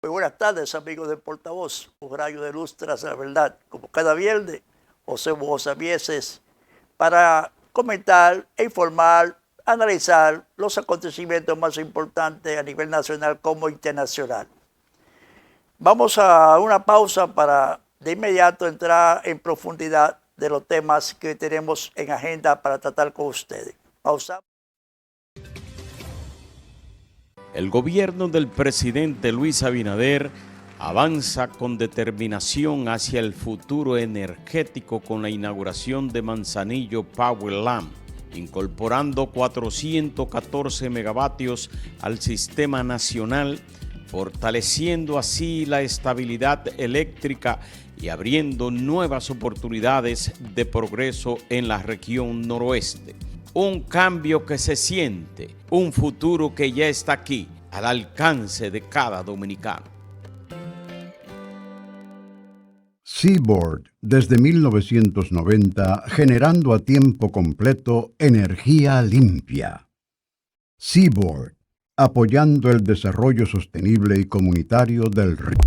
Muy buenas tardes, amigos del Portavoz. Un rayo de luz tras la verdad. Como cada viernes, José Bosa Vieses para comentar e informar, analizar los acontecimientos más importantes a nivel nacional como internacional. Vamos a una pausa para de inmediato entrar en profundidad de los temas que tenemos en agenda para tratar con ustedes. Pausa. El gobierno del presidente Luis Abinader avanza con determinación hacia el futuro energético con la inauguración de Manzanillo Power Lamp, incorporando 414 megavatios al sistema nacional, fortaleciendo así la estabilidad eléctrica y abriendo nuevas oportunidades de progreso en la región noroeste. Un cambio que se siente, un futuro que ya está aquí, al alcance de cada dominicano. Seaboard, desde 1990, generando a tiempo completo energía limpia. Seaboard, apoyando el desarrollo sostenible y comunitario del río.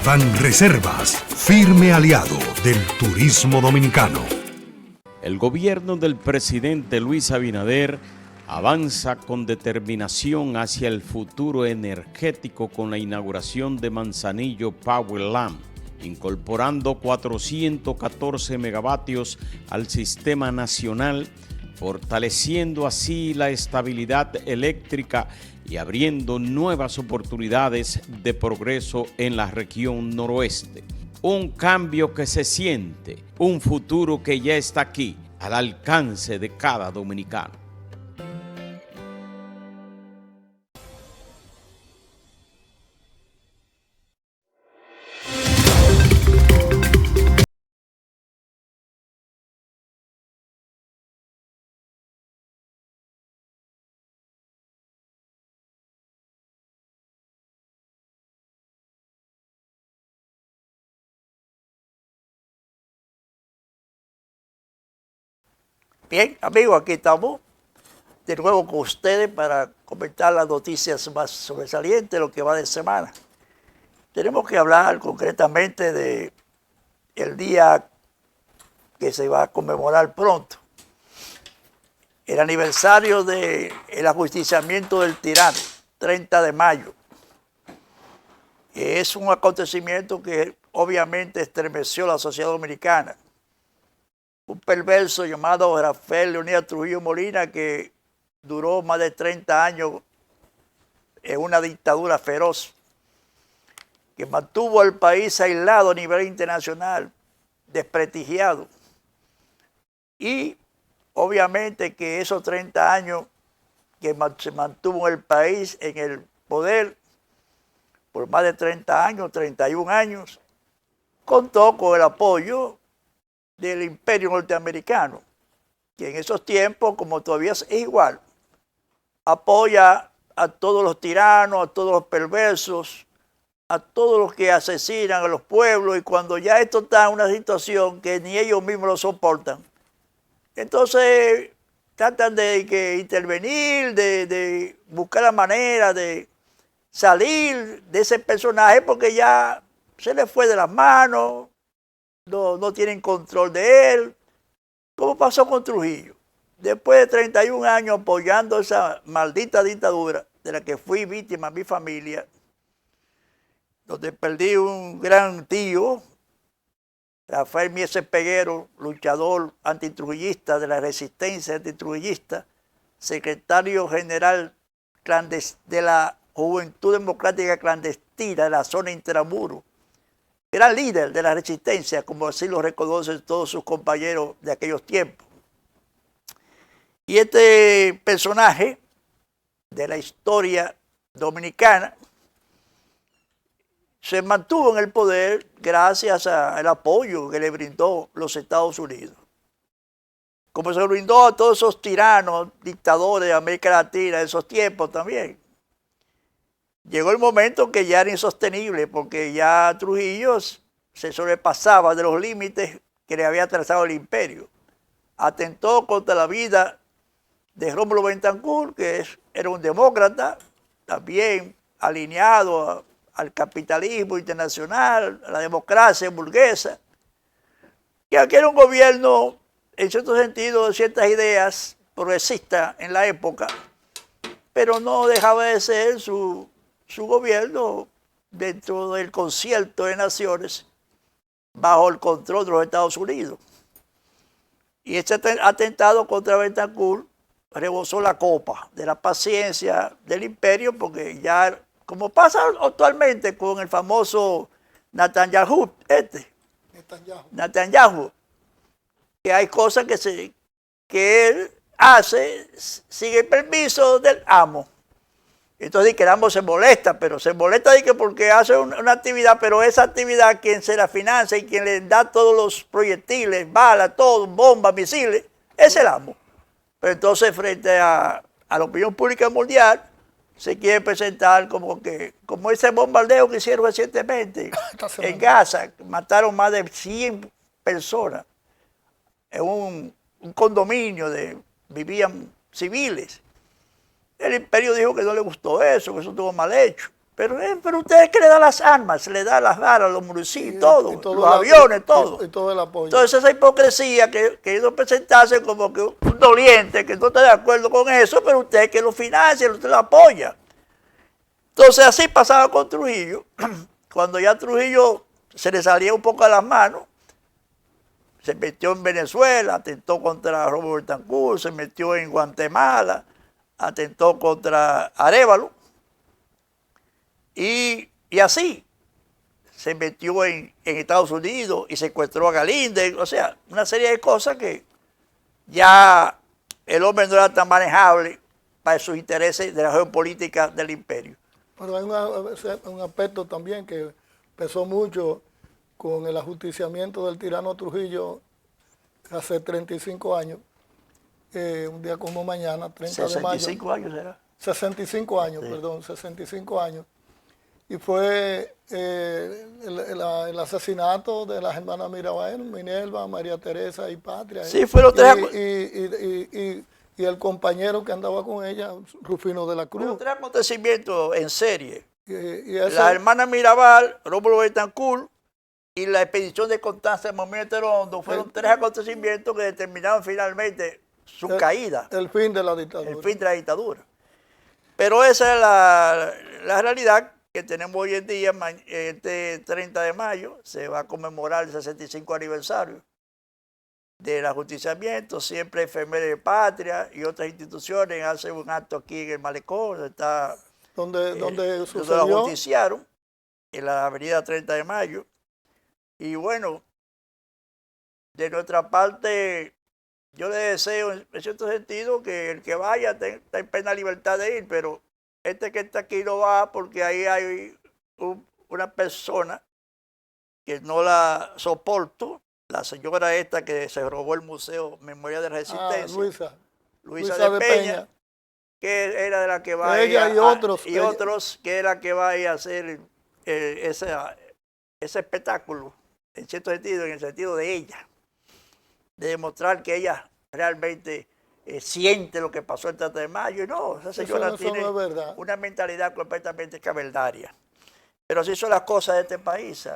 Banreservas, firme aliado del turismo dominicano. El gobierno del presidente Luis Abinader avanza con determinación hacia el futuro energético con la inauguración de Manzanillo Power Lamp, incorporando 414 megavatios al sistema nacional, fortaleciendo así la estabilidad eléctrica y abriendo nuevas oportunidades de progreso en la región noroeste. Un cambio que se siente, un futuro que ya está aquí, al alcance de cada dominicano. Bien, amigos, aquí estamos de nuevo con ustedes para comentar las noticias más sobresalientes de lo que va de semana. Tenemos que hablar concretamente de el día que se va a conmemorar pronto. El aniversario del ajusticiamiento del tirano, 30 de mayo. Es un acontecimiento que obviamente estremeció la sociedad dominicana. Un perverso llamado Rafael Leonidas Trujillo Molina, que duró más de 30 años en una dictadura feroz, que mantuvo al país aislado a nivel internacional, desprestigiado. Y obviamente que esos 30 años que se mantuvo el país en el poder, por más de 30 años, 31 años, contó con el apoyo del imperio norteamericano, que en esos tiempos, como todavía es igual, apoya a todos los tiranos, a todos los perversos, a todos los que asesinan a los pueblos, y cuando ya esto está en una situación que ni ellos mismos lo soportan, entonces tratan de intervenir, de buscar la manera de salir de ese personaje, porque ya se le fue de las manos, no tienen control de él, como pasó con Trujillo. Después de 31 años apoyando esa maldita dictadura de la que fui víctima mi familia, donde perdí un gran tío, Rafael Mieses Peguero, luchador antitrujillista de la resistencia antitrujillista, secretario general de la Juventud Democrática Clandestina de la zona Intramuro, gran líder de la resistencia, como así lo reconocen todos sus compañeros de aquellos tiempos. Y este personaje de la historia dominicana se mantuvo en el poder gracias al apoyo que le brindó los Estados Unidos. Como se lo brindó a todos esos tiranos, dictadores de América Latina en esos tiempos también. Llegó el momento que ya era insostenible, porque ya Trujillo se sobrepasaba de los límites que le había trazado el imperio. Atentó contra la vida de Rómulo Betancourt, que era un demócrata, también alineado al capitalismo internacional, a la democracia burguesa, que aquí era un gobierno, en cierto sentido, de ciertas ideas progresistas en la época, pero no dejaba de ser su gobierno dentro del concierto de naciones bajo el control de los Estados Unidos. Y este atentado contra Betancourt rebosó la copa de la paciencia del imperio, porque ya, como pasa actualmente con el famoso Netanyahu, Netanyahu, que hay cosas que él hace sin el permiso del amo. Entonces que el amo se molesta, pero se molesta porque hace una actividad, pero esa actividad quien se la financia y quien le da todos los proyectiles, balas, todo, bombas, misiles, es el amo. Pero entonces frente a la opinión pública mundial se quiere presentar como ese bombardeo que hicieron recientemente en Gaza, mataron más de 100 personas en un condominio vivían civiles. El imperio dijo que no le gustó eso, que eso estuvo mal hecho. Pero ustedes que le dan las armas, le dan las balas, los municipios, todo, los aviones, todo. Y todo el apoyo. Entonces esa hipocresía que ellos presentarse como que un doliente, que no está de acuerdo con eso, pero usted que lo financia, usted lo apoya. Entonces así pasaba con Trujillo. Cuando ya Trujillo se le salía un poco a las manos, se metió en Venezuela, atentó contra Rómulo Betancourt, se metió en Guatemala, atentó contra Arévalo, y así se metió en Estados Unidos y secuestró a Galíndez, o sea, una serie de cosas que ya el hombre no era tan manejable para sus intereses de la geopolítica del imperio. Pero hay un aspecto también que pesó mucho con el ajusticiamiento del tirano Trujillo hace 35 años, un día como mañana, 30 de mayo. 65 años era. 65 años, sí. Perdón, 65 años. Y fue el asesinato de las hermanas Mirabal, Minerva, María Teresa y Patria. Sí, fueron tres. Y el compañero que andaba con ella, Rufino de la Cruz. Fueron tres acontecimientos en serie. Y ese, la hermana Mirabal, Rómulo Betancourt y la expedición de Constanza de Movimiento Hondo fueron tres acontecimientos que determinaron finalmente su caída. El fin de la dictadura. El fin de la dictadura. Pero esa es la realidad que tenemos hoy en día. Este 30 de mayo se va a conmemorar el 65 aniversario del ajusticiamiento. Siempre Efemérides de Patria y otras instituciones hacen un acto aquí en el Malecón. Está donde sucedió. Donde lo ajusticiaron, en la avenida 30 de mayo. Y bueno, de nuestra parte, yo le deseo en cierto sentido que el que vaya está en plena libertad de ir, pero este que está aquí no va porque ahí hay una persona que no la soporto, la señora esta que se robó el Museo Memoria de la Resistencia. Luisa de Peña, que era de la que va ella y otros que era que va a hacer ese espectáculo, en cierto sentido, en el sentido de ella, de demostrar que ella realmente siente lo que pasó el 30 de mayo. Y no, esa señora tiene una mentalidad completamente cavernaria. Pero así son las cosas de este país.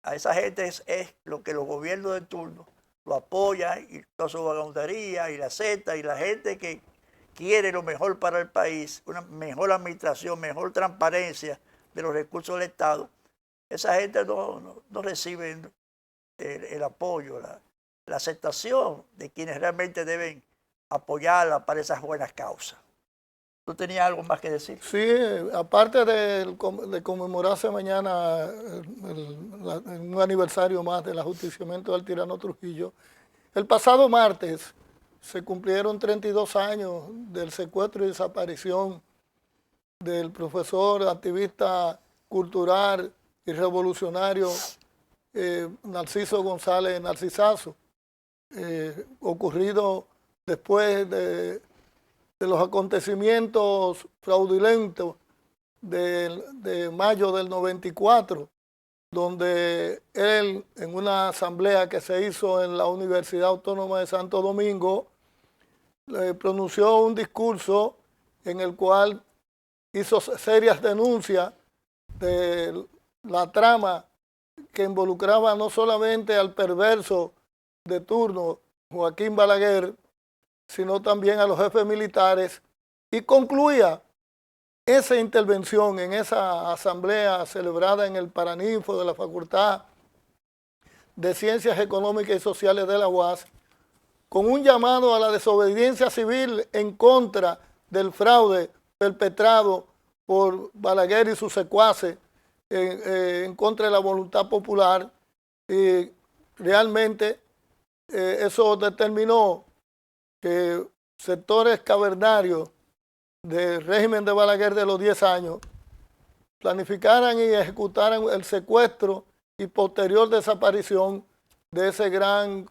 A esa gente es lo que los gobiernos de turno lo apoyan, y toda su vagabundería, y la acepta, y la gente que quiere lo mejor para el país, una mejor administración, mejor transparencia de los recursos del Estado, esa gente no recibe el apoyo, la aceptación de quienes realmente deben apoyarla para esas buenas causas. ¿Tú tenías algo más que decir? Sí, aparte de conmemorarse mañana un aniversario más del ajusticiamiento del tirano Trujillo, el pasado martes se cumplieron 32 años del secuestro y desaparición del profesor, activista cultural y revolucionario Narciso González Narcisazo, ocurrido después de los acontecimientos fraudulentos de mayo del 94, donde él, en una asamblea que se hizo en la Universidad Autónoma de Santo Domingo, pronunció un discurso en el cual hizo serias denuncias de la trama que involucraba no solamente al perverso de turno Joaquín Balaguer, sino también a los jefes militares, y concluía esa intervención en esa asamblea celebrada en el Paraninfo de la Facultad de Ciencias Económicas y Sociales de la UAS, con un llamado a la desobediencia civil en contra del fraude perpetrado por Balaguer y sus secuaces en contra de la voluntad popular. Y realmente eso determinó que sectores cavernarios del régimen de Balaguer de los 10 años planificaran y ejecutaran el secuestro y posterior desaparición de ese gran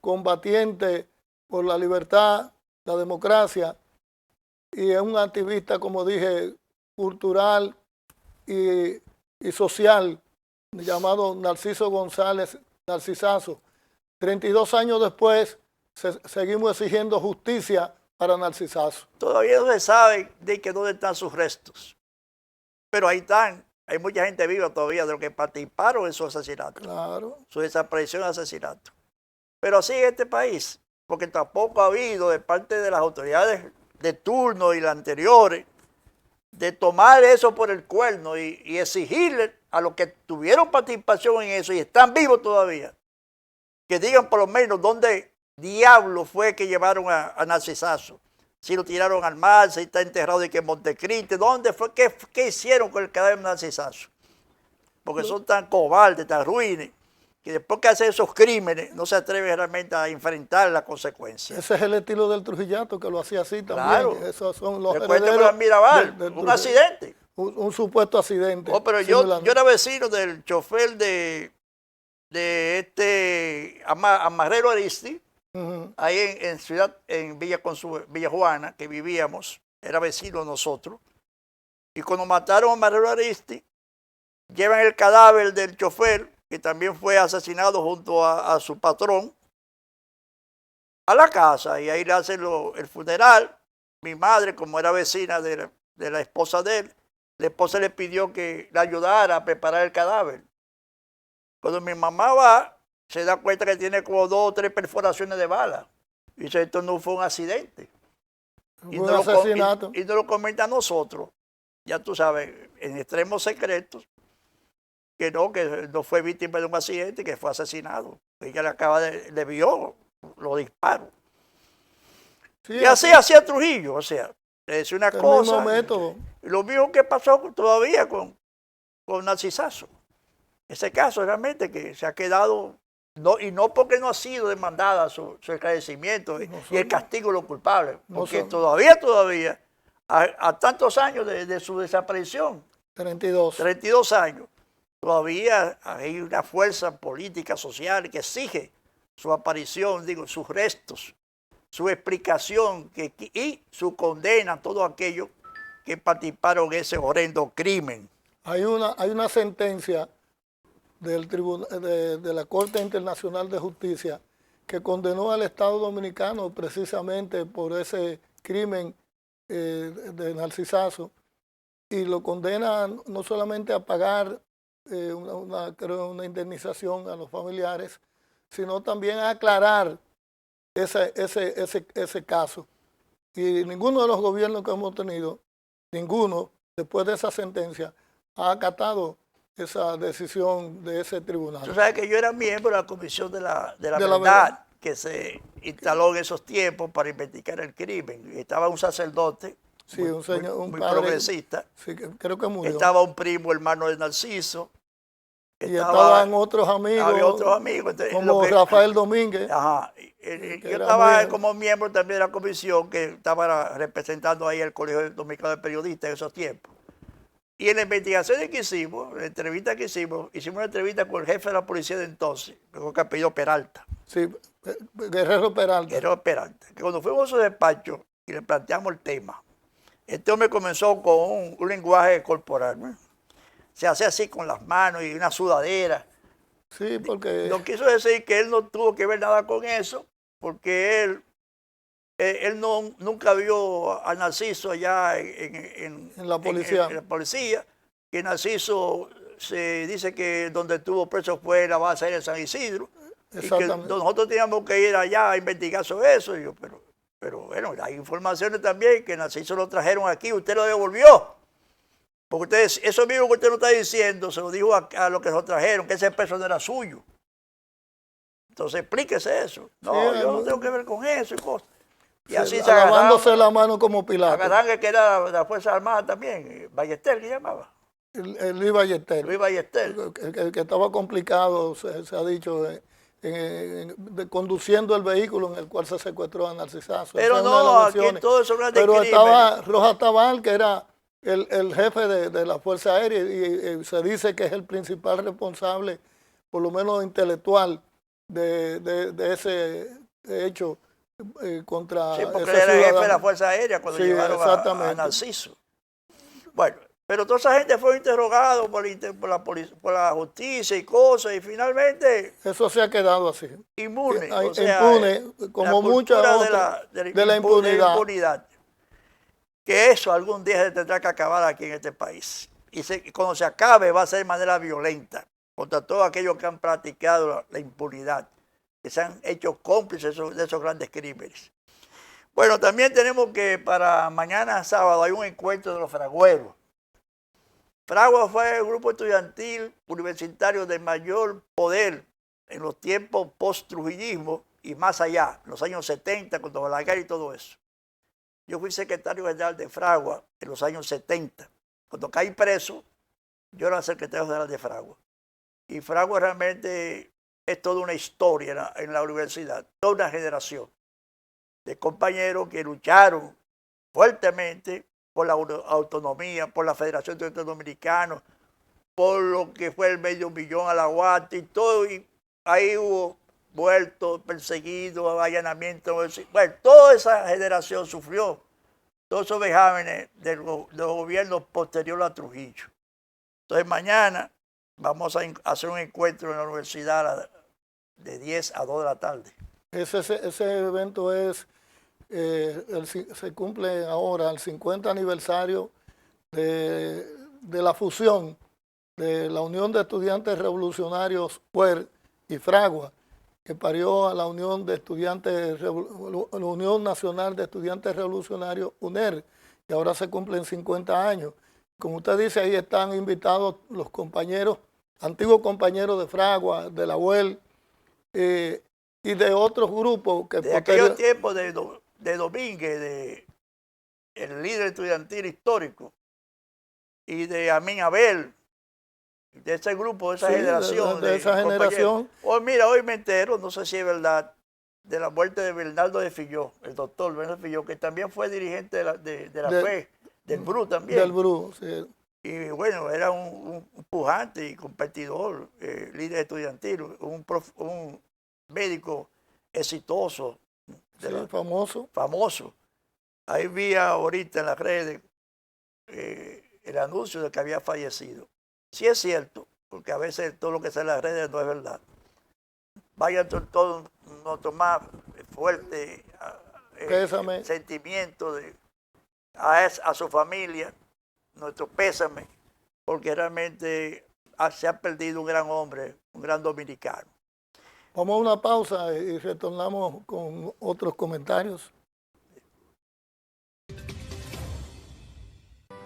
combatiente por la libertad, la democracia, y es un activista, como dije, cultural y social, llamado Narciso González Narcisazo. 32 años después, seguimos exigiendo justicia para Narcisazo. Todavía no se sabe de que dónde están sus restos, pero ahí están. Hay mucha gente viva todavía de los que participaron en su asesinato, claro, su desaparición y asesinato. Pero así en este país, porque tampoco ha habido de parte de las autoridades de turno y las anteriores, de tomar eso por el cuerno y exigirle a los que tuvieron participación en eso y están vivos todavía, que digan por lo menos dónde diablo fue que llevaron a Narcisazo. Si lo tiraron al mar, si está enterrado de que en Montecristi, ¿dónde fue? ¿Qué hicieron con el cadáver de Narcisazo? Porque son tan cobardes, tan ruines, que después que hacen esos crímenes no se atreven realmente a enfrentar las consecuencias. Ese es el estilo del Trujillato, que lo hacía así también. Claro. Esos son los herederos Mirabal, un accidente. Un supuesto accidente. Oh, pero yo era vecino del chofer de este Amarrero Aristi, ahí en Villa Juana, que vivíamos, era vecino de nosotros. Y cuando mataron a Amarrero Aristi, llevan el cadáver del chofer, que también fue asesinado junto a su patrón, a la casa, y ahí le hacen el funeral. Mi madre, como era vecina de la esposa de él, la esposa le pidió que le ayudara a preparar el cadáver. Cuando mi mamá va, se da cuenta que tiene como 2 o 3 perforaciones de bala. Y dice, esto no fue un accidente. Fue un asesinato. Y nos lo comenta a nosotros, ya tú sabes, en extremos secretos, que no fue víctima de un accidente, que fue asesinado. Ella le vio los disparos. Sí, y así hacía Trujillo, o sea, es una el cosa. mismo método. Lo mismo que pasó todavía con Narcisazo. Ese caso realmente que se ha quedado, y no porque no ha sido demandada su esclarecimiento y el castigo de los culpables, porque todavía, a tantos años de su desaparición, 32 años, todavía hay una fuerza política, social, que exige su aparición, sus restos, su explicación y su condena a todos aquellos que participaron en ese horrendo crimen. Hay una sentencia de la Corte Internacional de Justicia que condenó al Estado Dominicano precisamente por ese crimen de Narcisazo, y lo condena no solamente a pagar una indemnización a los familiares, sino también a aclarar ese caso. Y ninguno de los gobiernos que hemos tenido, después de esa sentencia, ha acatado esa decisión de ese tribunal. Tú sabes que yo era miembro de la Comisión de la Verdad, que se instaló en esos tiempos para investigar el crimen. Y estaba un sacerdote, sí, un muy padre, progresista. Sí, creo que murió. Estaba un primo hermano de Narciso. Y estaban otros amigos. Había otros amigos. Entonces, como Rafael Domínguez. Ajá. Yo estaba como miembro también de la comisión que estaba representando ahí el Colegio Dominicano de Periodistas en esos tiempos. Y en la investigación que hicimos, la entrevista que hicimos una entrevista con el jefe de la policía de entonces, creo que apellido Peralta. Sí, Guerrero Peralta. Guerrero Peralta. Que cuando fuimos a su despacho y le planteamos el tema, este hombre comenzó con un lenguaje corporal, ¿no? Se hace así con las manos y una sudadera. Sí, porque... No quiso decir que él no tuvo que ver nada con eso, porque él nunca vio a Narciso allá en la policía. En la policía, que Narciso se dice que donde estuvo preso fue la base aérea de San Isidro. Exactamente. Y que nosotros teníamos que ir allá a investigar sobre eso. Y yo, pero bueno, hay informaciones también que Narciso lo trajeron aquí, usted lo devolvió. Porque eso mismo que usted no está diciendo, se lo dijo a los que lo trajeron, que ese peso no era suyo. Entonces explíquese eso. No, sí, yo no tengo que ver con eso y cosas. Y sí, así se lavándose la mano como Pilato. Agarran que era de la Fuerza Armada también, Ballester, ¿qué llamaba? Luis Ballester. Luis Ballester. El que estaba complicado, se ha dicho, conduciendo el vehículo en el cual se secuestró a Narcisazo. Pero no, aquí todo eso grandes Pero crímenes. Estaba Rojas Tabal, que era el jefe de la Fuerza Aérea, y se dice que es el principal responsable, por lo menos intelectual, de ese hecho contra sí, porque ese él era el jefe de ciudadano. la Fuerza Aérea cuando llevaron a Narciso. Bueno, pero toda esa gente fue interrogada por la justicia y cosas, y finalmente... Eso se ha quedado así. Impune. O sea, impune, como muchas otras de la impunidad. Que eso algún día se tendrá que acabar aquí en este país. Y cuando se acabe va a ser de manera violenta contra todos aquellos que han practicado la impunidad, que se han hecho cómplices de esos grandes crímenes. Bueno, también tenemos que para mañana sábado hay un encuentro de los fragüeros. Fragua fue el grupo estudiantil universitario de mayor poder en los tiempos post-trujillismo y más allá, en los años 70, con Balaguer y todo eso. Yo fui secretario general de Fragua en los años 70. Cuando caí preso, yo era secretario general de Fragua. Y Fragua realmente es toda una historia en la universidad, toda una generación de compañeros que lucharon fuertemente por la autonomía, por la Federación de Estudiantes Dominicanos, por lo que fue el $500,000 a la UAT y todo. Y ahí hubo muertos, perseguidos, allanamientos. Bueno, toda esa generación sufrió todos esos vejámenes de los gobiernos posteriores a Trujillo. Entonces mañana vamos a hacer un encuentro en la universidad de 10 a 2 de la tarde. Ese evento es, se cumple ahora el 50 aniversario de la fusión de la Unión de Estudiantes Revolucionarios UER y Fragua, que parió a la Unión de Estudiantes, la Unión Nacional de Estudiantes Revolucionarios UNER, y ahora se cumplen 50 años. Como usted dice, ahí están invitados los compañeros, antiguos compañeros de Fragua, de la UEL, y de otros grupos que... De aquellos tiempos de Domínguez, el líder estudiantil histórico, y de Amín Abel, de ese grupo, de esa generación. De esa generación. Hoy, mira, hoy me entero, no sé si es verdad, de la muerte de Bernardo de Filló, el doctor Bernardo de Filló, que también fue dirigente de la FE, del BRU también. Del BRU, sí. Y bueno, era un pujante y competidor, líder estudiantil, un médico exitoso. Sí, famoso. Famoso. Ahí vi ahorita en las redes el anuncio de que había fallecido. Sí es cierto, porque a veces todo lo que sale en las redes no es verdad. Vayan todo nuestro más fuerte sentimiento a su familia, nuestro pésame, porque realmente se ha perdido un gran hombre, un gran dominicano. Vamos a una pausa y retornamos con otros comentarios.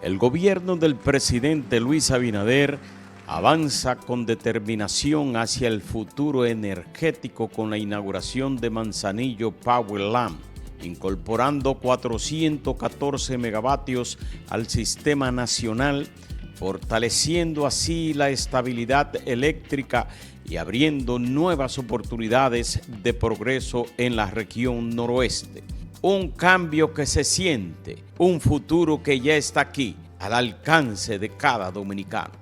El gobierno del presidente Luis Abinader avanza con determinación hacia el futuro energético con la inauguración de Manzanillo Power Lamp, incorporando 414 megavatios al sistema nacional, fortaleciendo así la estabilidad eléctrica y abriendo nuevas oportunidades de progreso en la región noroeste. Un cambio que se siente, un futuro que ya está aquí, al alcance de cada dominicano.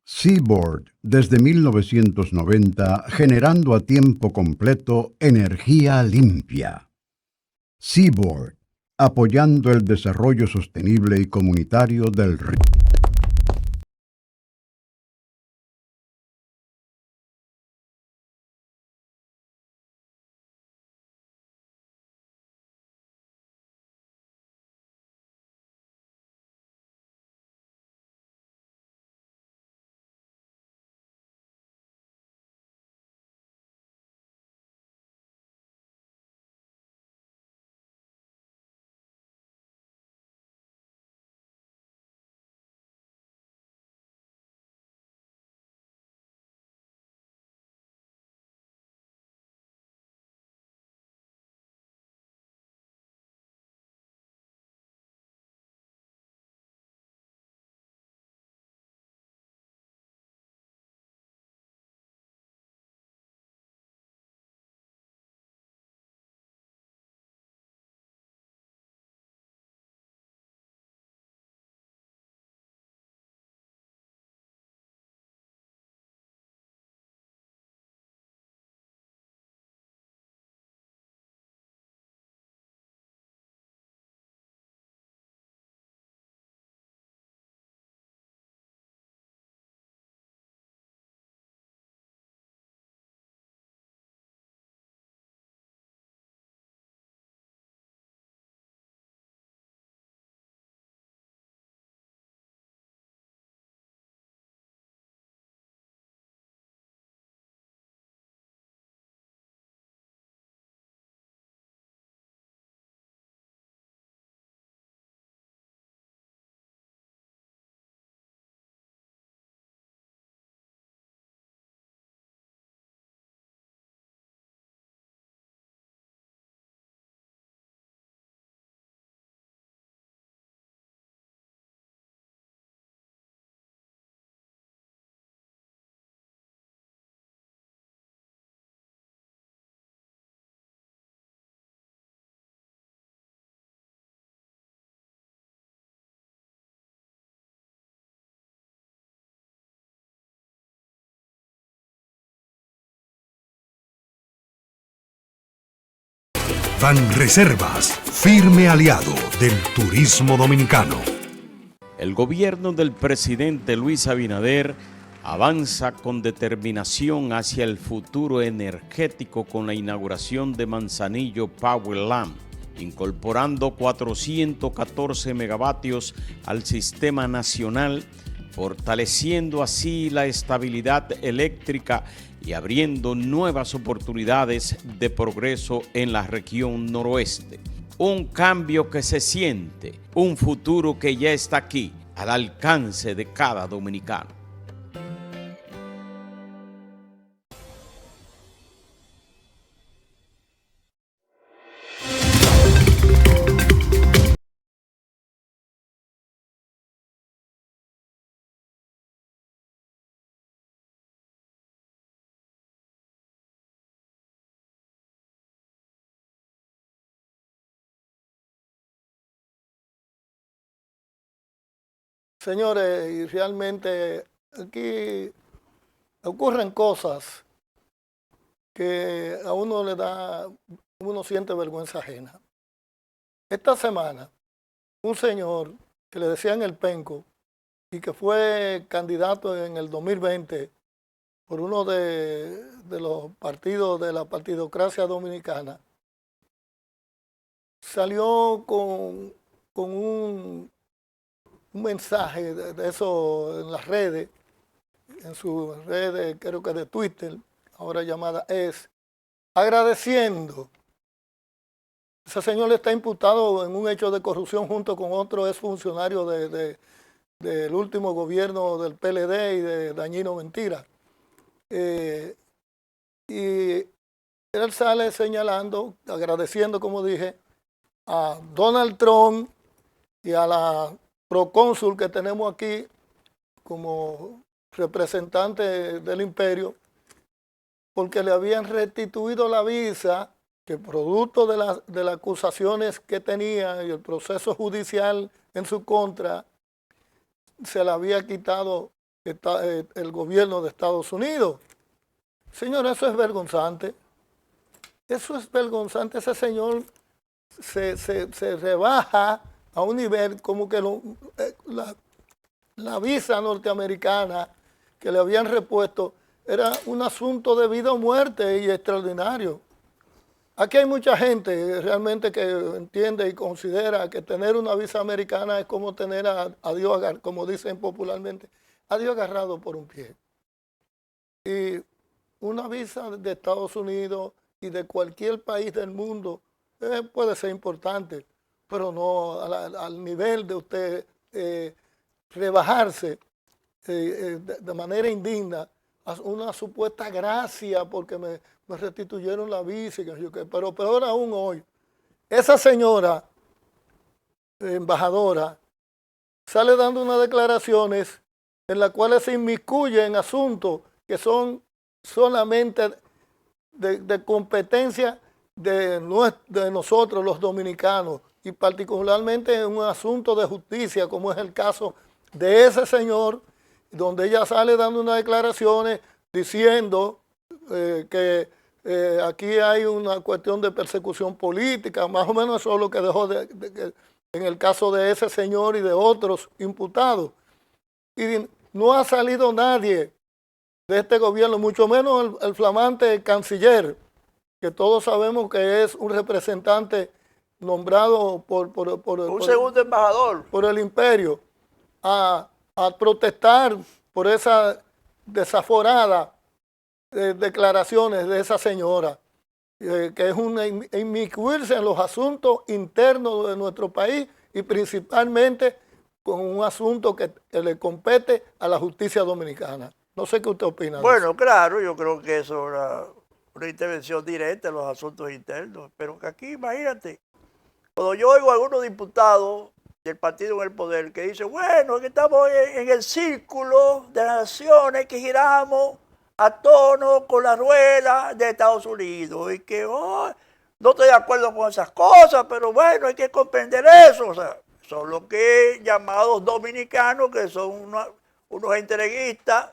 Seaboard, desde 1990, generando a tiempo completo energía limpia. Seaboard, apoyando el desarrollo sostenible y comunitario del río. Banreservas, firme aliado del turismo dominicano. El gobierno del presidente Luis Abinader avanza con determinación hacia el futuro energético con la inauguración de Manzanillo Power Lamp, incorporando 414 megavatios al sistema nacional, fortaleciendo así la estabilidad eléctrica y abriendo nuevas oportunidades de progreso en la región noroeste. Un cambio que se siente, un futuro que ya está aquí, al alcance de cada dominicano. Señores, y realmente aquí ocurren cosas que a uno siente vergüenza ajena. Esta semana, un señor que le decían el Penco y que fue candidato en el 2020 por uno de los partidos de la partidocracia dominicana, salió con un mensaje de eso en las redes, en sus redes, creo que de Twitter, ahora llamada agradeciendo. Ese señor está imputado en un hecho de corrupción junto con otro exfuncionario del último gobierno del PLD y de Dañino Mentira. Y él sale señalando, agradeciendo, como dije, a Donald Trump y a la procónsul que tenemos aquí como representante del imperio, porque le habían restituido la visa, que producto de las acusaciones que tenía y el proceso judicial en su contra, se la había quitado el gobierno de Estados Unidos. Señor, eso es vergonzante. Eso es vergonzante. Ese señor se rebaja a un nivel como que la visa norteamericana que le habían repuesto era un asunto de vida o muerte y extraordinario. Aquí hay mucha gente realmente que entiende y considera que tener una visa americana es como tener a Dios, como dicen popularmente, a Dios agarrado por un pie. Y una visa de Estados Unidos y de cualquier país del mundo puede ser importante, pero no al nivel de usted rebajarse de manera indigna a una supuesta gracia porque me restituyeron la visa. Pero peor aún hoy, esa señora embajadora sale dando unas declaraciones en las cuales se inmiscuye en asuntos que son solamente de competencia de nosotros los dominicanos, y particularmente en un asunto de justicia como es el caso de ese señor, donde ella sale dando unas declaraciones diciendo que aquí hay una cuestión de persecución política, más o menos eso es lo que dejó en el caso de ese señor y de otros imputados. Y no ha salido nadie de este gobierno, mucho menos el flamante canciller, que todos sabemos que es un representante nombrado por segundo embajador por el imperio, a protestar por esa desaforada declaraciones de esa señora, que es inmiscuirse en los asuntos internos de nuestro país y principalmente con un asunto que le compete a la justicia dominicana. No sé qué usted opina. Bueno, claro, yo creo que eso era una intervención directa en los asuntos internos, pero que aquí, imagínate, cuando yo oigo a algunos diputados del partido en el poder que dicen, bueno, que estamos en el círculo de las naciones que giramos a tono con la rueda de Estados Unidos y que no estoy de acuerdo con esas cosas, pero bueno, hay que comprender eso. O sea, son los que llamados dominicanos, que son unos entreguistas,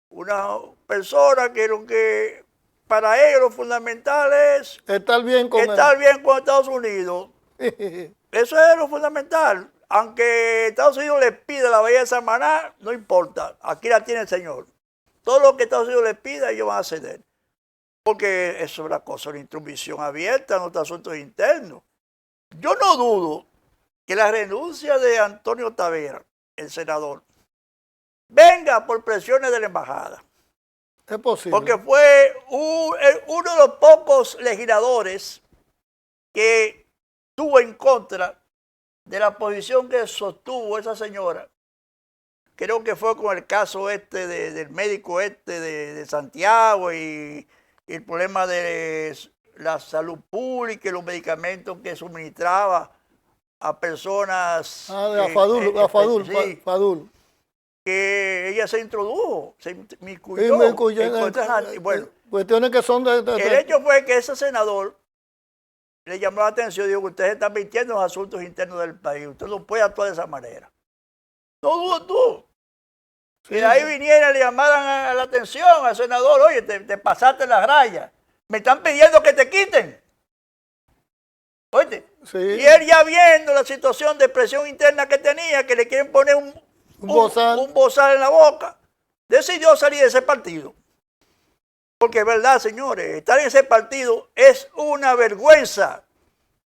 unas personas que lo que para ellos lo fundamental es estar bien con Estados Unidos. Eso es lo fundamental. Aunque Estados Unidos les pida la bahía de Samaná, no importa. Aquí la tiene el señor. Todo lo que Estados Unidos les pida, ellos van a ceder. Porque eso es una cosa, una intromisión abierta en nuestros asuntos internos. Yo no dudo que la renuncia de Antonio Tavera, el senador, venga por presiones de la embajada. Es posible. Porque fue uno de los pocos legisladores que estuvo en contra de la posición que sostuvo esa señora. Creo que fue con el caso del médico de Santiago y el problema de la salud pública y los medicamentos que suministraba a personas. Fadul. Que ella se introdujo, se inmiscuyó. Bueno, cuestiones que son el hecho fue que ese senador le llamó la atención y dijo que usted está metiendo en los asuntos internos del país, usted no puede actuar de esa manera. No dudo tú. Sí. Y de ahí vinieran y le llamaran la atención al senador, oye, te pasaste las rayas, me están pidiendo que te quiten. Oye, sí. Y él ya viendo la situación de presión interna que tenía, que le quieren poner un bozal en la boca, decidió salir de ese partido. Porque es verdad, señores, estar en ese partido es una vergüenza.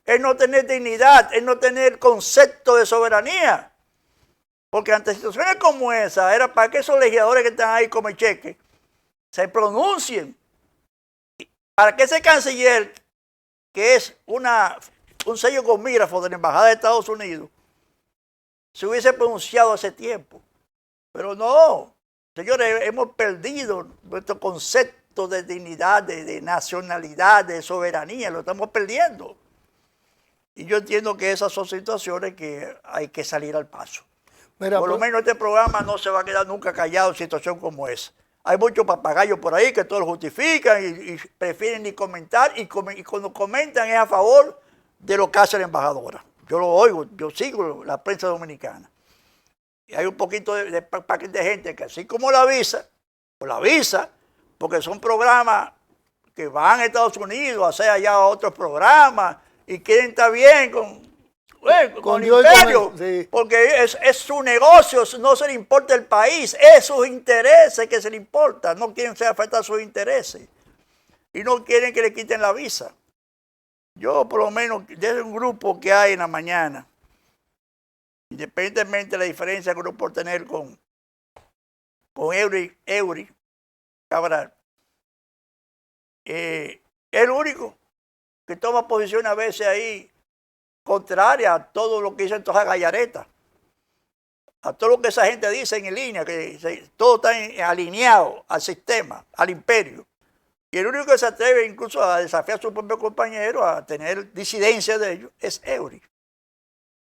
Es no tener dignidad, es no tener concepto de soberanía. Porque ante situaciones como esa, era para que esos legisladores que están ahí como cheque se pronuncien. Para que ese canciller, que es un sello gomígrafo de la Embajada de Estados Unidos, se hubiese pronunciado hace tiempo. Pero no, señores, hemos perdido nuestro concepto de dignidad, de nacionalidad, de soberanía, lo estamos perdiendo. Y yo entiendo que esas son situaciones que hay que salir al paso. Mira, por lo menos este programa no se va a quedar nunca callado en situación como esa. Hay muchos papagayos por ahí que todos lo justifican y prefieren ni comentar, y cuando comentan es a favor de lo que hace la embajadora. Yo lo oigo, yo sigo la prensa dominicana. Y hay un poquito de gente que así como la avisa, porque son programas que van a Estados Unidos a hacer allá otros programas y quieren estar bien con el imperio, sí. Porque es su negocio, no se le importa el país, es sus intereses que se le importa, no quieren afectar sus intereses y no quieren que le quiten la visa. Yo, por lo menos, desde un grupo que hay en la mañana, independientemente de la diferencia que uno puede tener con Eury Cabral, es el único que toma posición a veces ahí contraria a todo lo que dicen todas las gallaretas, a todo lo que esa gente dice en línea, que todo está alineado al sistema, al imperio. Y el único que se atreve incluso a desafiar a su propio compañero, a tener disidencia de ellos, es Eury.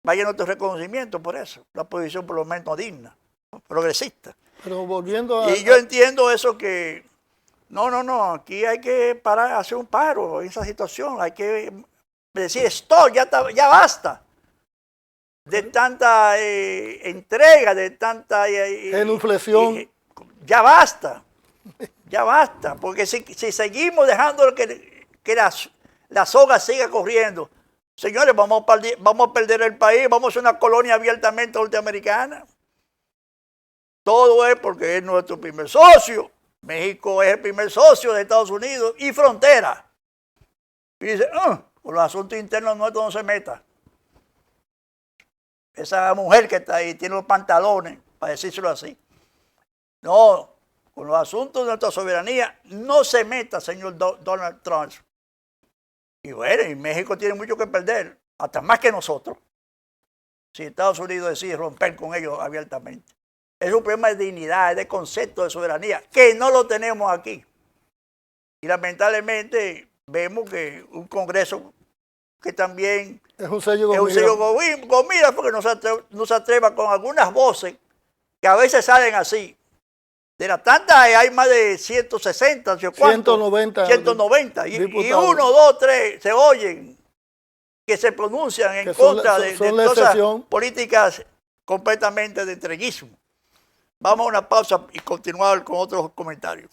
Vaya nuestro reconocimiento por eso, una posición por lo menos digna, progresista. Pero volviendo y yo entiendo eso que, no, aquí hay que parar, hacer un paro en esa situación, hay que decir, esto ya basta de tanta entrega, de tanta genuflexión. Ya basta, porque si seguimos dejando que la soga siga corriendo, señores, vamos a perder el país, vamos a ser una colonia abiertamente norteamericana. Todo es porque es nuestro primer socio. México es el primer socio de Estados Unidos y frontera. Y dice, con los asuntos internos nuestros no se meta. Esa mujer que está ahí tiene los pantalones, para decírselo así. No, con los asuntos de nuestra soberanía no se meta, señor Donald Trump. Y bueno, y México tiene mucho que perder, hasta más que nosotros, si Estados Unidos decide romper con ellos abiertamente. Es un problema de dignidad, de concepto de soberanía, que no lo tenemos aquí. Y lamentablemente vemos que un Congreso que también es un sello gomígrafo, porque no se atreva con algunas voces que a veces salen así. De las tantas hay más de 160, 190. Y 1, 2, 3 se oyen que se pronuncian en contra de todas esas políticas completamente de entreguismo. Vamos a una pausa y continuar con otros comentarios.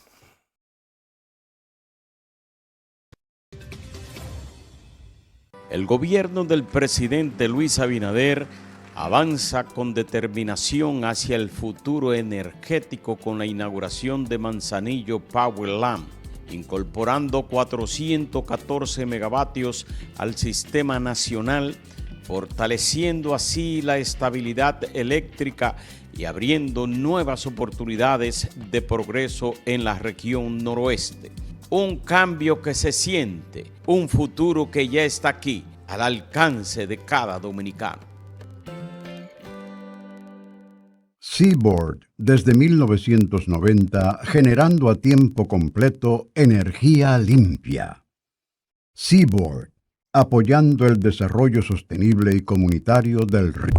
El gobierno del presidente Luis Abinader avanza con determinación hacia el futuro energético con la inauguración de Manzanillo Power Lamp. incorporando 414 megavatios al sistema nacional, fortaleciendo así la estabilidad eléctrica y abriendo nuevas oportunidades de progreso en la región noroeste. Un cambio que se siente, un futuro que ya está aquí, al alcance de cada dominicano. Seaboard, desde 1990, generando a tiempo completo energía limpia. Seaboard, apoyando el desarrollo sostenible y comunitario del río.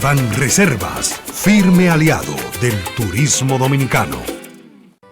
Banreservas, firme aliado del turismo dominicano.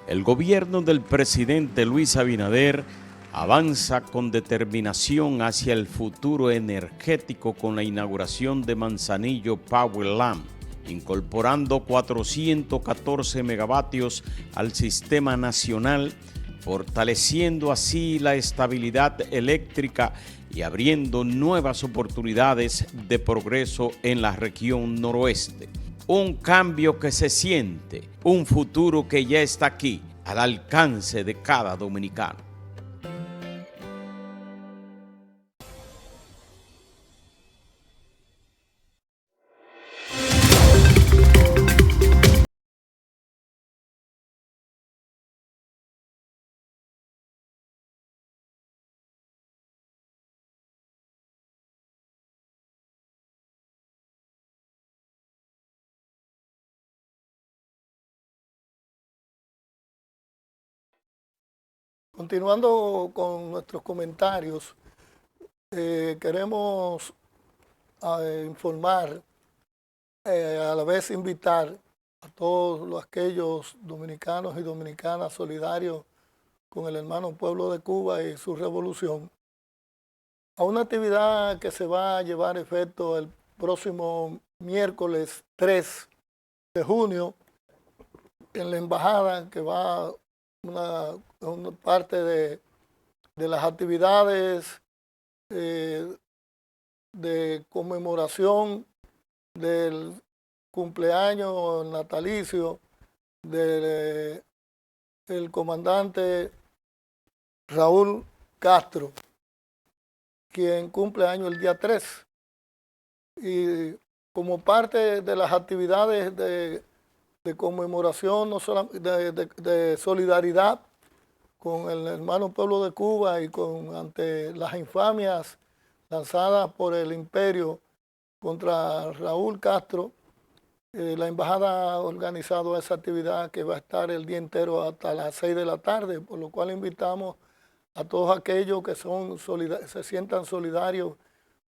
El gobierno del presidente Luis Abinader avanza con determinación hacia el futuro energético con la inauguración de Manzanillo Power Lamp, incorporando 414 megavatios al sistema nacional, fortaleciendo así la estabilidad eléctrica y abriendo nuevas oportunidades de progreso en la región noroeste. Un cambio que se siente, un futuro que ya está aquí, al alcance de cada dominicano. Continuando con nuestros comentarios, queremos informar, a la vez invitar a todos aquellos dominicanos y dominicanas solidarios con el hermano pueblo de Cuba y su revolución, a una actividad que se va a llevar a efecto el próximo miércoles 3 de junio en la embajada, que va una parte de las actividades de conmemoración del cumpleaños natalicio del comandante Raúl Castro, quien cumple año el día 3. Y como parte de las actividades de conmemoración, no solamente de solidaridad con el hermano pueblo de Cuba y ante las infamias lanzadas por el imperio contra Raúl Castro, la embajada ha organizado esa actividad que va a estar el día entero hasta las 6 de la tarde, por lo cual invitamos a todos aquellos que se sientan solidarios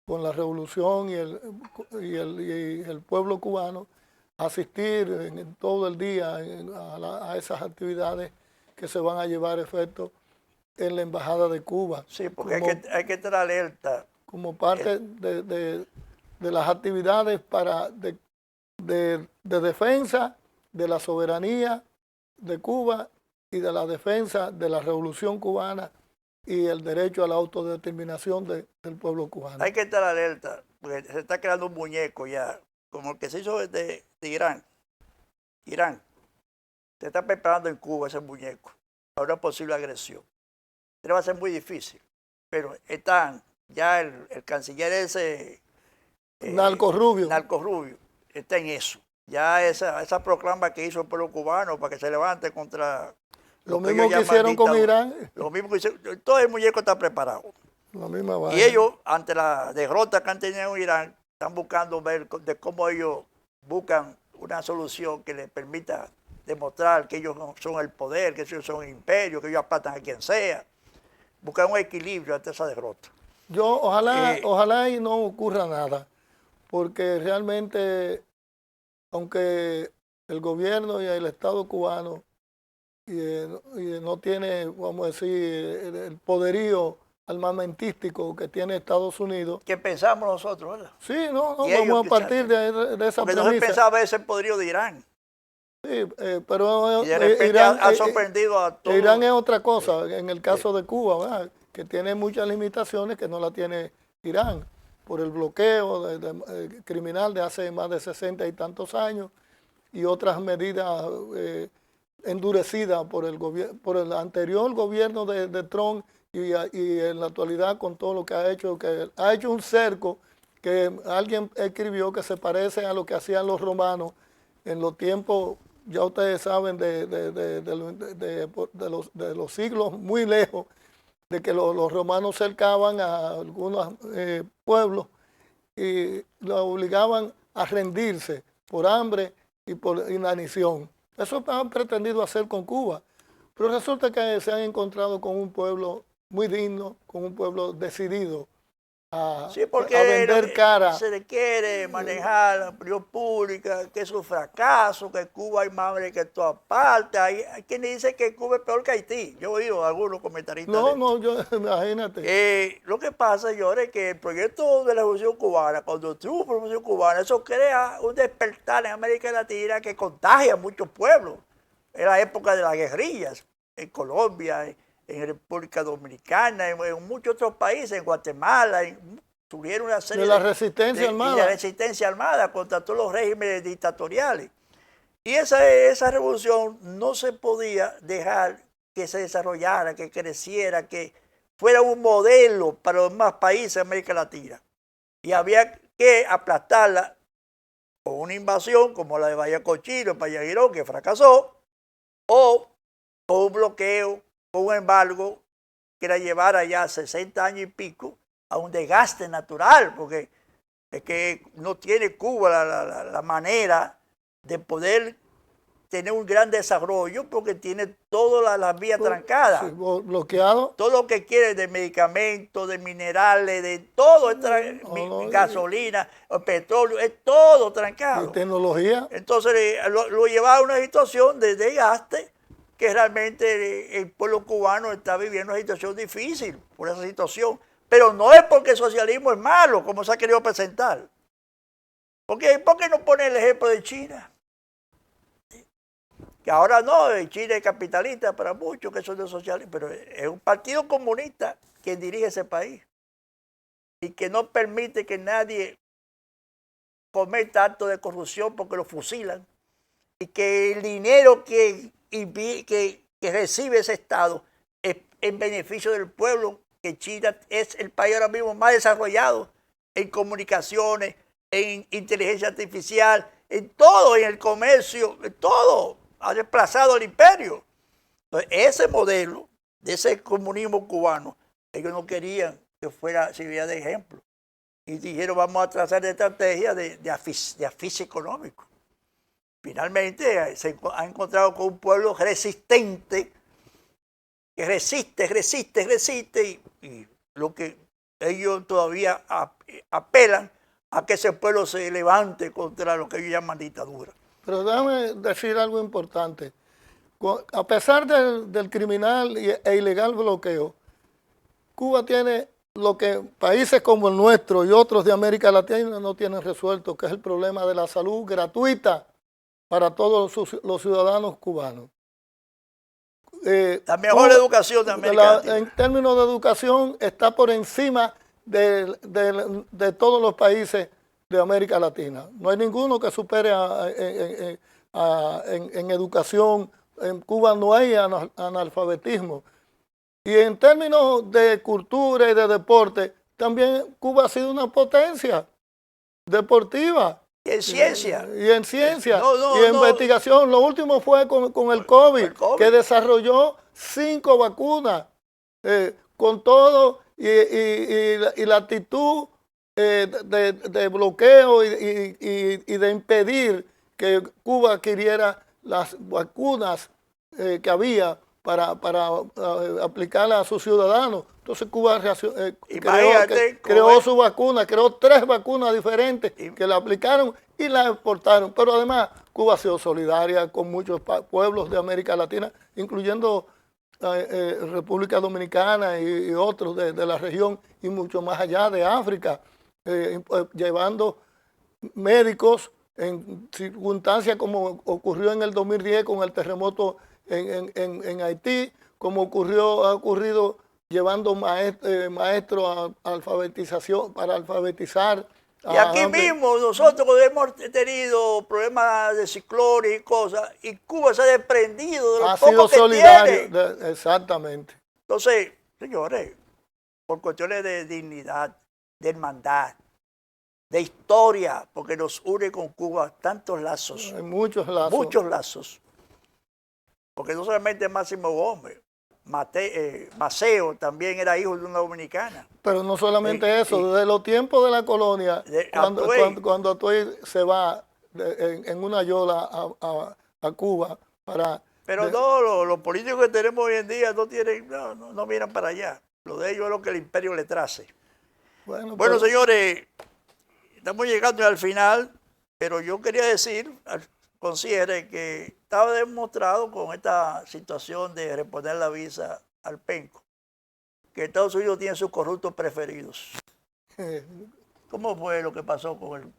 con la revolución y el pueblo cubano, a asistir en todo el día a esas actividades que se van a llevar a efecto en la embajada de Cuba. Sí, porque hay que estar alerta. Como parte de las actividades de defensa de la soberanía de Cuba y de la defensa de la revolución cubana y el derecho a la autodeterminación del pueblo cubano. Hay que estar alerta, porque se está creando un muñeco ya, como el que se hizo de Irán. Irán se está preparando en Cuba ese muñeco para una posible agresión. Pero va a ser muy difícil, pero están ya el canciller ese... Narco Rubio está en eso. Ya esa proclama que hizo el pueblo cubano para que se levante contra... Lo mismo que hicieron con Irán. Lo mismo que hicieron. Todo el muñeco está preparado. La misma vaina. Y ellos, ante la derrota que han tenido en Irán, están buscando ver de cómo ellos buscan una solución que les permita demostrar que ellos son el poder, que ellos son el imperio, que ellos aplatan a quien sea. Buscan un equilibrio ante esa derrota. Ojalá y no ocurra nada, porque realmente, aunque el gobierno y el Estado cubano no tiene, vamos a decir, el poderío armamentístico que tiene Estados Unidos. Que pensamos nosotros, ¿verdad? Sí, vamos a partir de esa porque premisa. No se pensaba ese poderío de Irán. Sí, pero y de repente Irán ha sorprendido a todos. Irán es otra cosa, en el caso de Cuba, ¿verdad? Que tiene muchas limitaciones que no la tiene Irán, por el bloqueo criminal de hace más de 60 y tantos años y otras medidas endurecidas por el anterior gobierno de Trump y en la actualidad con todo lo que ha hecho un cerco que alguien escribió que se parece a lo que hacían los romanos en los tiempos, ya ustedes saben, de los siglos muy lejos, de que los romanos cercaban a algunos pueblos y los obligaban a rendirse por hambre y por inanición. Eso han pretendido hacer con Cuba, pero resulta que se han encontrado con un pueblo muy digno, con un pueblo decidido a vender cara. Se le quiere manejar la opinión pública, que es un fracaso, que Cuba hay más hambre que en todas partes. Hay quienes dicen que Cuba es peor que Haití. Yo he oído algunos comentaristas. Imagínate. Lo que pasa, señores, es que el proyecto de la Revolución Cubana, cuando triunfa la Revolución Cubana, eso crea un despertar en América Latina que contagia a muchos pueblos. En la época de las guerrillas, en Colombia, en República Dominicana, en muchos otros países, en Guatemala, surgieron una serie de la resistencia armada. De la resistencia armada contra todos los regímenes dictatoriales. Y esa revolución no se podía dejar que se desarrollara, que creciera, que fuera un modelo para los demás países de América Latina. Y había que aplastarla con una invasión como la de Vallacochino, Payaguirón, que fracasó, o con un bloqueo, un embargo que la llevara ya 60 años y pico a un desgaste natural, porque es que no tiene Cuba la manera de poder tener un gran desarrollo porque tiene todas las vías trancadas. Sí, bloqueado. Todo lo que quiere de medicamentos, de minerales, de todo, gasolina, petróleo, es todo trancado. Y tecnología. Entonces lo lleva a una situación de desgaste que realmente el pueblo cubano está viviendo una situación difícil por esa situación. Pero no es porque el socialismo es malo, como se ha querido presentar. ¿Por qué no pone el ejemplo de China? Que ahora no, China es capitalista para muchos que son de socialismo, pero es un partido comunista quien dirige ese país y que no permite que nadie cometa actos de corrupción porque lo fusilan y que el dinero que recibe ese Estado es en beneficio del pueblo, que China es el país ahora mismo más desarrollado en comunicaciones, en inteligencia artificial, en todo, en el comercio, en todo. Ha desplazado el imperio. Entonces, ese modelo de ese comunismo cubano, ellos no querían que sirviera de ejemplo. Y dijeron, vamos a trazar de estrategia de asfixia económico. Finalmente se ha encontrado con un pueblo resistente, que resiste, y lo que ellos todavía apelan a que ese pueblo se levante contra lo que ellos llaman dictadura. Pero déjame decir algo importante. A pesar del criminal e ilegal bloqueo, Cuba tiene lo que países como el nuestro y otros de América Latina no tienen resuelto, que es el problema de la salud gratuita para todos los ciudadanos cubanos. La mejor educación de América Latina. En términos de educación está por encima de todos los países de América Latina. No hay ninguno que supere en educación. En Cuba no hay analfabetismo. Y en términos de cultura y de deporte, también Cuba ha sido una potencia deportiva. Y en ciencia. Y en ciencia. Y en investigación. Lo último fue con el COVID, que desarrolló 5 vacunas. Con todo y la actitud de bloqueo y de impedir que Cuba adquiriera las vacunas que había para aplicarlas a sus ciudadanos. Entonces Cuba creó su vacuna, creó 3 vacunas diferentes que la aplicaron y la exportaron. Pero además Cuba ha sido solidaria con muchos pueblos de América Latina, incluyendo República Dominicana y otros de la región y mucho más allá de África, llevando médicos en circunstancias como ocurrió en el 2010 con el terremoto en Haití, como ha ocurrido llevando maestros a alfabetización, para alfabetizar. Y aquí mismo nosotros hemos tenido problemas de ciclones y cosas, y Cuba se ha desprendido de lo poco que tiene. Exactamente. Entonces, señores, por cuestiones de dignidad, de hermandad, de historia, porque nos une con Cuba tantos lazos. Hay muchos lazos. Muchos lazos. Porque no solamente Máximo Gómez, Maceo también era hijo de una dominicana. Pero no solamente eso, desde los tiempos de la colonia, cuando Atuey se va en una yola a Cuba para... Pero no, los políticos que tenemos hoy en día no miran para allá. Lo de ellos es lo que el imperio le trace. Bueno, señores, estamos llegando al final, pero yo quería decir, considere que estaba demostrado con esta situación de reponer la visa al penco, que Estados Unidos tiene sus corruptos preferidos. ¿Cómo fue lo que pasó con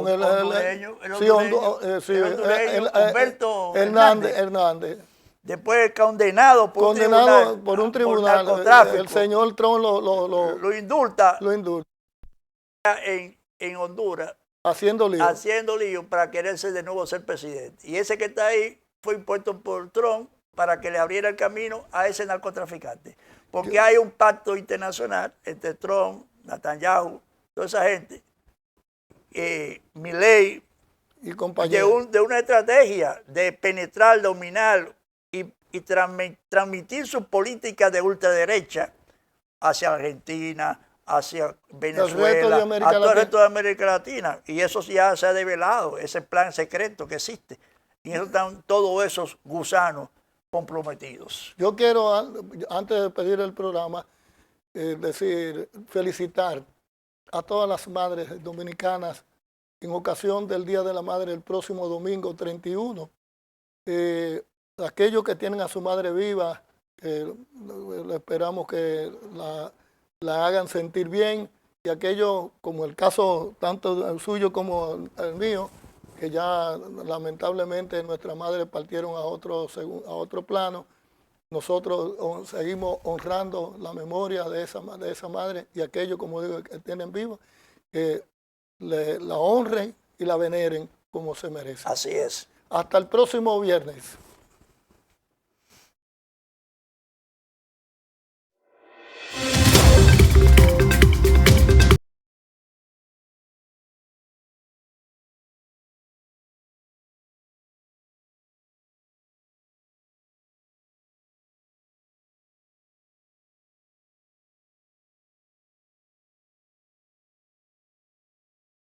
el hondureño? Humberto Hernández. Después condenado por un tribunal. El señor Trump lo indulta. Lo indulta. En Honduras. Haciendo lío para quererse de nuevo ser presidente. Y ese que está ahí fue impuesto por Trump para que le abriera el camino a ese narcotraficante. Porque hay un pacto internacional entre Trump, Netanyahu, toda esa gente, Milei, y compañeros, de una estrategia de penetrar, dominar y transmitir su política de ultraderecha hacia Argentina, hacia Venezuela, a todo el resto de América Latina. Y eso ya se ha develado, ese plan secreto que existe. Y eso están todos esos gusanos comprometidos. Yo quiero, antes de pedir el programa, felicitar a todas las madres dominicanas en ocasión del Día de la Madre el próximo domingo 31. Aquellos que tienen a su madre viva, esperamos que la hagan sentir bien, y aquellos, como el caso tanto el suyo como el mío, que ya lamentablemente nuestras madres partieron a otro plano, nosotros seguimos honrando la memoria de esa madre, y aquellos, como digo, que tienen vivo, que la honren y la veneren como se merece. Así es. Hasta el próximo viernes.